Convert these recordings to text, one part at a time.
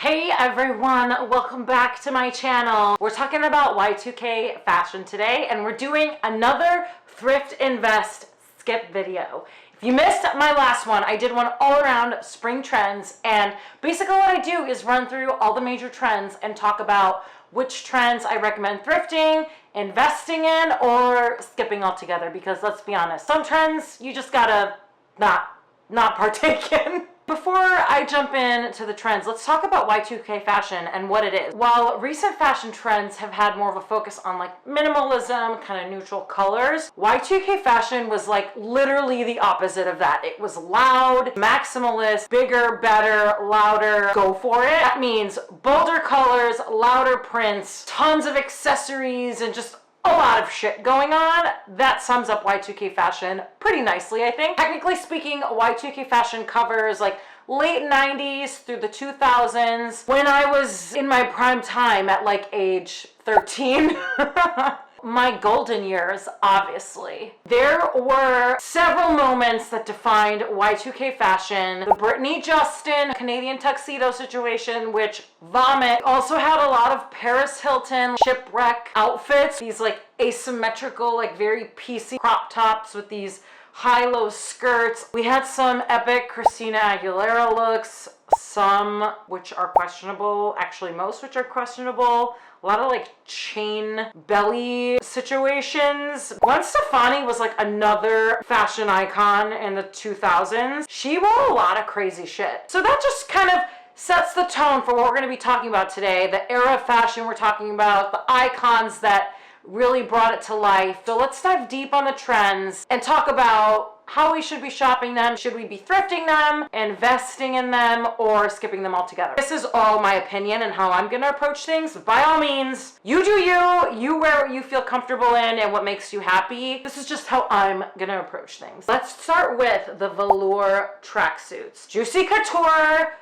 Hey everyone, welcome back to my channel. We're talking about Y2K fashion today, and we're doing another thrift invest skip video. If you missed my last one, I did one all around spring trends, and basically what I do is run through all the major trends and talk about which trends I recommend thrifting, investing in, or skipping altogether, because let's be honest, some trends you just gotta not partake in. Before I jump into the trends, let's talk about Y2K fashion and what it is. While recent fashion trends have had more of a focus on like minimalism, kind of neutral colors, Y2K fashion was like literally the opposite of that. It was loud, maximalist, bigger, better, louder, go for it. That means bolder colors, louder prints, tons of accessories, and just a lot of shit going on. That sums up Y2K fashion pretty nicely, I think. Technically speaking, Y2K fashion covers like late 90s through the 2000s, when I was in my prime time at like age 13. My golden years, obviously. There were several moments that defined Y2K fashion. The Brittany Justin Canadian tuxedo situation, which vomit. Also had a lot of Paris Hilton shipwreck outfits. These like asymmetrical, like very piecey crop tops with these high-low skirts. We had some epic Christina Aguilera looks, some which are questionable, actually most which are questionable. A lot of like chain belly situations. Gwen Stefani was like another fashion icon in the 2000s. She wore a lot of crazy shit. So that just kind of sets the tone for what we're going to be talking about today. The era of fashion we're talking about, the icons that really brought it to life. So let's dive deep on the trends and talk about how we should be shopping them. Should we be thrifting them, investing in them, or skipping them altogether? This is all my opinion and how I'm gonna approach things. By all means, you do you. You wear what you feel comfortable in and what makes you happy. This is just how I'm gonna approach things. Let's start with the velour tracksuits. Juicy Couture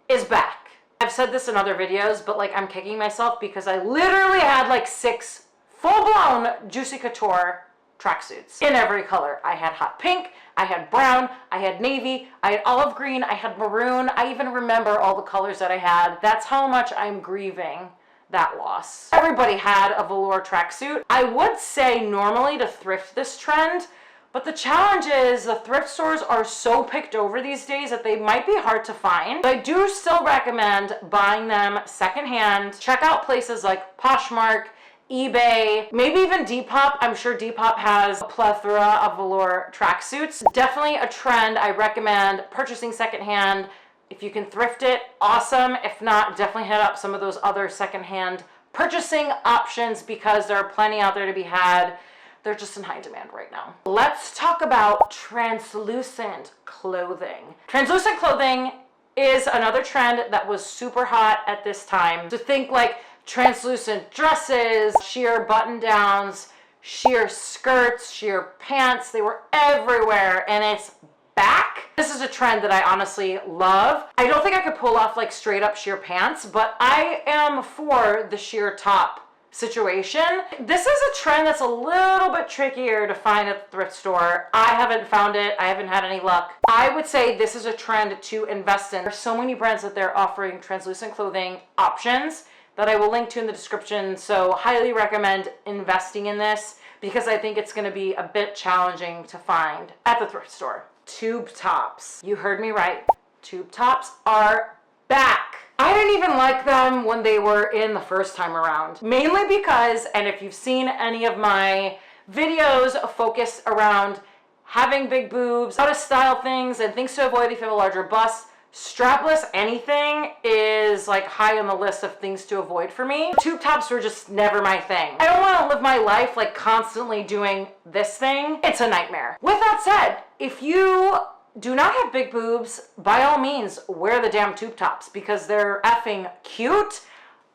is back. I've said this in other videos, but like I'm kicking myself because I literally had like 6 full-blown Juicy Couture tracksuits in every color. I had hot pink, I had brown, I had navy, I had olive green, I had maroon. I even remember all the colors that I had. That's how much I'm grieving that loss. Everybody had a velour tracksuit. I would say normally to thrift this trend, but the challenge is the thrift stores are so picked over these days that they might be hard to find. But I do still recommend buying them secondhand. Check out places like Poshmark, eBay, maybe even Depop. I'm sure Depop has a plethora of velour tracksuits. Definitely a trend I recommend purchasing secondhand. If you can thrift it, awesome. If not, definitely hit up some of those other secondhand purchasing options because there are plenty out there to be had. They're just in high demand right now. Let's talk about translucent clothing. Translucent clothing is another trend that was super hot at this time. So think like translucent dresses, sheer button downs, sheer skirts, sheer pants. They were everywhere and it's back. This is a trend that I honestly love. I don't think I could pull off like straight up sheer pants, but I am for the sheer top situation. This is a trend that's a little bit trickier to find at the thrift store. I haven't found it. I haven't had any luck. I would say this is a trend to invest in. There's so many brands that they're offering translucent clothing options that I will link to in the description. So highly recommend investing in this because I think it's gonna be a bit challenging to find at the thrift store. Tube tops. You heard me right. Tube tops are back. I didn't even like them when they were in the first time around. Mainly because, and if you've seen any of my videos focused around having big boobs, how to style things, and things to avoid if you have a larger bust, strapless anything is like high on the list of things to avoid for me. Tube tops were just never my thing. I don't want to live my life like constantly doing this thing. It's a nightmare. With that said, if you do not have big boobs, by all means, wear the damn tube tops because they're effing cute.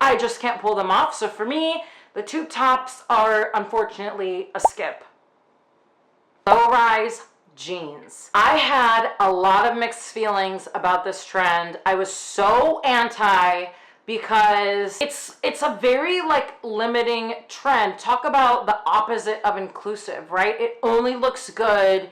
I just can't pull them off. So for me, the tube tops are unfortunately a skip. Low-rise jeans. I had a lot of mixed feelings about this trend. I was so anti because it's a very like limiting trend. Talk about the opposite of inclusive, right? It only looks good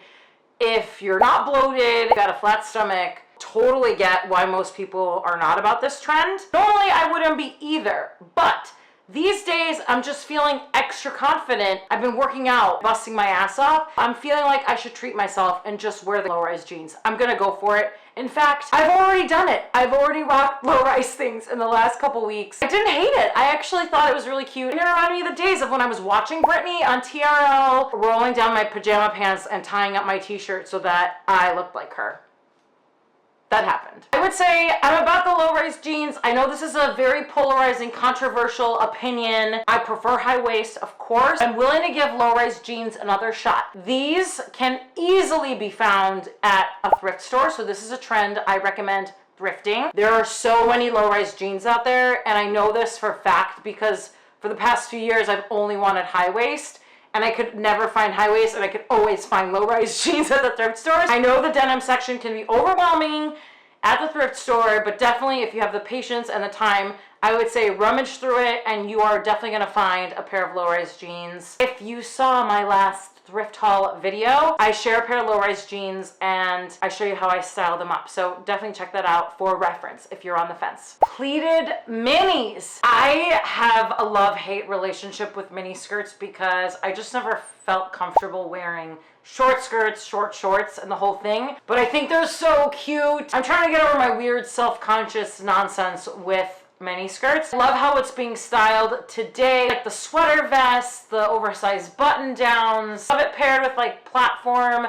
if you're not bloated, got a flat stomach, Totally get why most people are not about this trend. Normally I wouldn't be either, but these days, I'm just feeling extra confident. I've been working out, busting my ass off. I'm feeling like I should treat myself and just wear the low-rise jeans. I'm gonna go for it. In fact, I've already done it. I've already rocked low-rise things in the last couple weeks. I didn't hate it. I actually thought it was really cute. And it reminded me of the days of when I was watching Britney on TRL, rolling down my pajama pants and tying up my t-shirt so that I looked like her. That happened. I would say I'm about the low-rise jeans. I know this is a very polarizing, controversial opinion. I prefer high waist, of course. I'm willing to give low-rise jeans another shot. These can easily be found at a thrift store, so this is a trend I recommend thrifting. There are so many low-rise jeans out there, and I know this for a fact because for the past few years I've only wanted high waist. And I could never find high waist, and I could always find low-rise jeans at the thrift stores. I know the denim section can be overwhelming at the thrift store, but definitely if you have the patience and the time, I would say rummage through it and you are definitely gonna find a pair of low-rise jeans. If you saw my last thrift haul video, I share a pair of low-rise jeans and I show you how I style them up. So definitely check that out for reference if you're on the fence. Pleated minis. I have a love-hate relationship with mini skirts because I just never felt comfortable wearing short skirts, short shorts, and the whole thing. But I think they're so cute. I'm trying to get over my weird self-conscious nonsense with mini skirts. I love how it's being styled today, like the sweater vests, the oversized button downs. Love it paired with like platform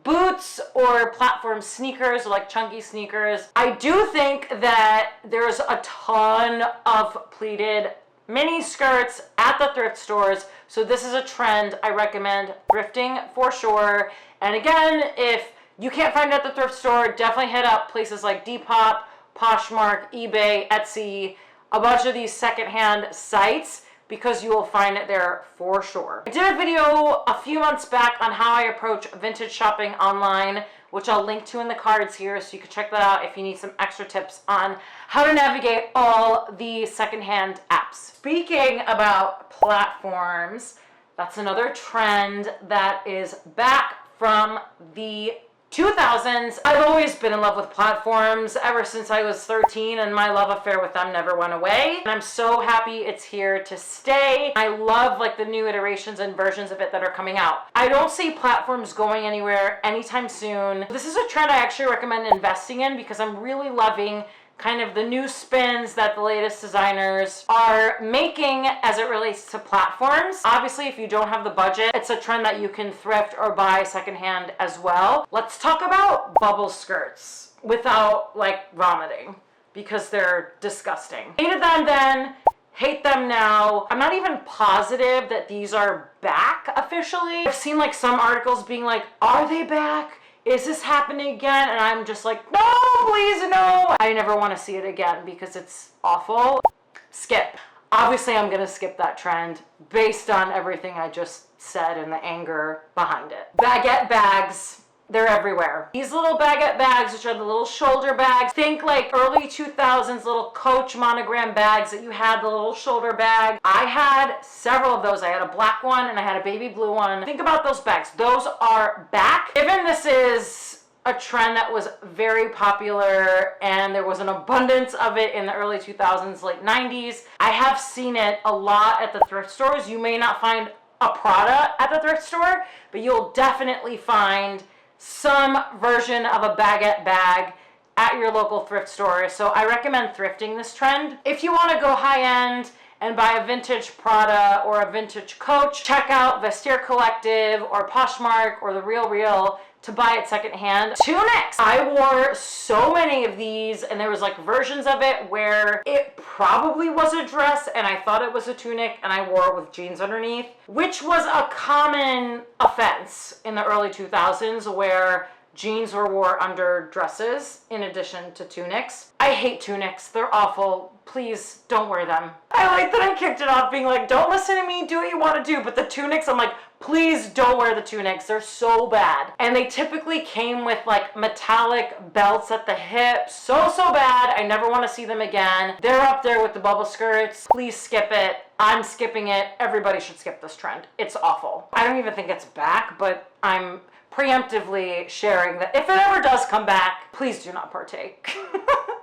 boots or platform sneakers or like chunky sneakers. I do think that there's a ton of pleated mini skirts at the thrift stores, so this is a trend I recommend thrifting for sure. And again, if you can't find it at the thrift store, definitely hit up places like Depop, Poshmark, eBay, Etsy, a bunch of these secondhand sites because you will find it there for sure. I did a video a few months back on how I approach vintage shopping online, which I'll link to in the cards here so you can check that out if you need some extra tips on how to navigate all the secondhand apps. Speaking about platforms, that's another trend that is back from the 2000s. I've always been in love with platforms ever since I was 13, and my love affair with them never went away. And I'm so happy it's here to stay. I love like the new iterations and versions of it that are coming out. I don't see platforms going anywhere anytime soon. This is a trend I actually recommend investing in because I'm really loving kind of the new spins that the latest designers are making as it relates to platforms. Obviously, if you don't have the budget, it's a trend that you can thrift or buy secondhand as well. Let's talk about bubble skirts without like vomiting because they're disgusting. Hated them then, hate them now. I'm not even positive that these are back officially. I've seen like some articles being like, are they back? Is this happening again? And I'm just like, no, please, no. I never want to see it again because it's awful. Skip. Obviously, I'm gonna skip that trend based on everything I just said and the anger behind it. Baguette bags. They're everywhere. These little baguette bags, which are the little shoulder bags. Think like early 2000s little Coach monogram bags that you had the little shoulder bag. I had several of those. I had a black one and I had a baby blue one. Think about those bags. Those are back. Given this is a trend that was very popular and there was an abundance of it in the early 2000s, late 90s, I have seen it a lot at the thrift stores. You may not find a Prada at the thrift store, but you'll definitely find some version of a baguette bag at your local thrift store. So I recommend thrifting this trend. If you want to go high end and buy a vintage Prada or a vintage Coach, check out Vestiaire Collective or Poshmark or The Real Real to buy it secondhand. Tunics. I wore so many of these and there was like versions of it where it probably was a dress and I thought it was a tunic and I wore it with jeans underneath, which was a common offense in the early 2000s where jeans were worn under dresses in addition to tunics. I hate tunics. They're awful. Please don't wear them. I like that I kicked it off being like, don't listen to me, do what you want to do. But the tunics, I'm like, please don't wear the tunics. They're so bad. And they typically came with like metallic belts at the hip. So bad. I never want to see them again. They're up there with the bubble skirts. Please skip it. I'm skipping it. Everybody should skip this trend. It's awful. I don't even think it's back, but I'm preemptively sharing that if it ever does come back, please do not partake.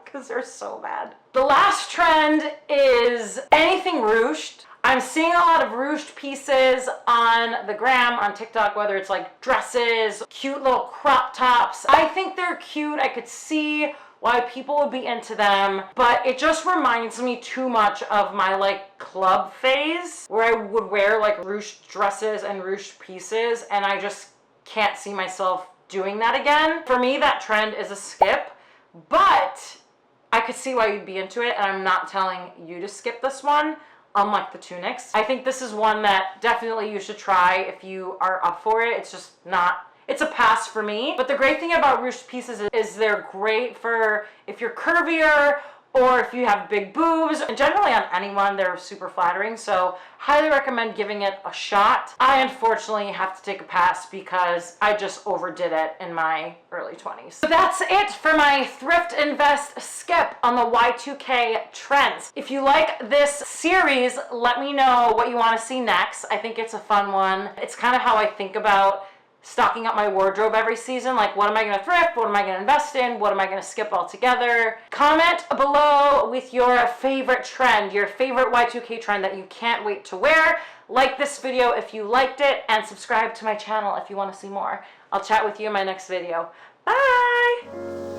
Because they're so bad. The last trend is anything ruched. I'm seeing a lot of ruched pieces on the gram, on TikTok, whether it's like dresses, cute little crop tops. I think they're cute. I could see why people would be into them, but it just reminds me too much of my like club phase where I would wear like ruched dresses and ruched pieces, and I just can't see myself doing that again. For me, that trend is a skip, but I could see why you'd be into it, and I'm not telling you to skip this one, unlike the Tunics. I think this is one that definitely you should try if you are up for it. It's just not, it's a pass for me. But the great thing about ruched pieces is they're great for if you're curvier or if you have big boobs, and generally on anyone, they're super flattering, so highly recommend giving it a shot. I unfortunately have to take a pass because I just overdid it in my early 20s. So that's it for my thrift invest skip on the Y2K trends. If you like this series, let me know what you want to see next. I think it's a fun one. It's kind of how I think about stocking up my wardrobe every season. Like, what am I going to thrift? What am I going to invest in? What am I going to skip altogether? Comment below with your favorite trend, your favorite Y2K trend that you can't wait to wear. Like this video if you liked it, and subscribe to my channel if you want to see more. I'll chat with you in my next video. Bye!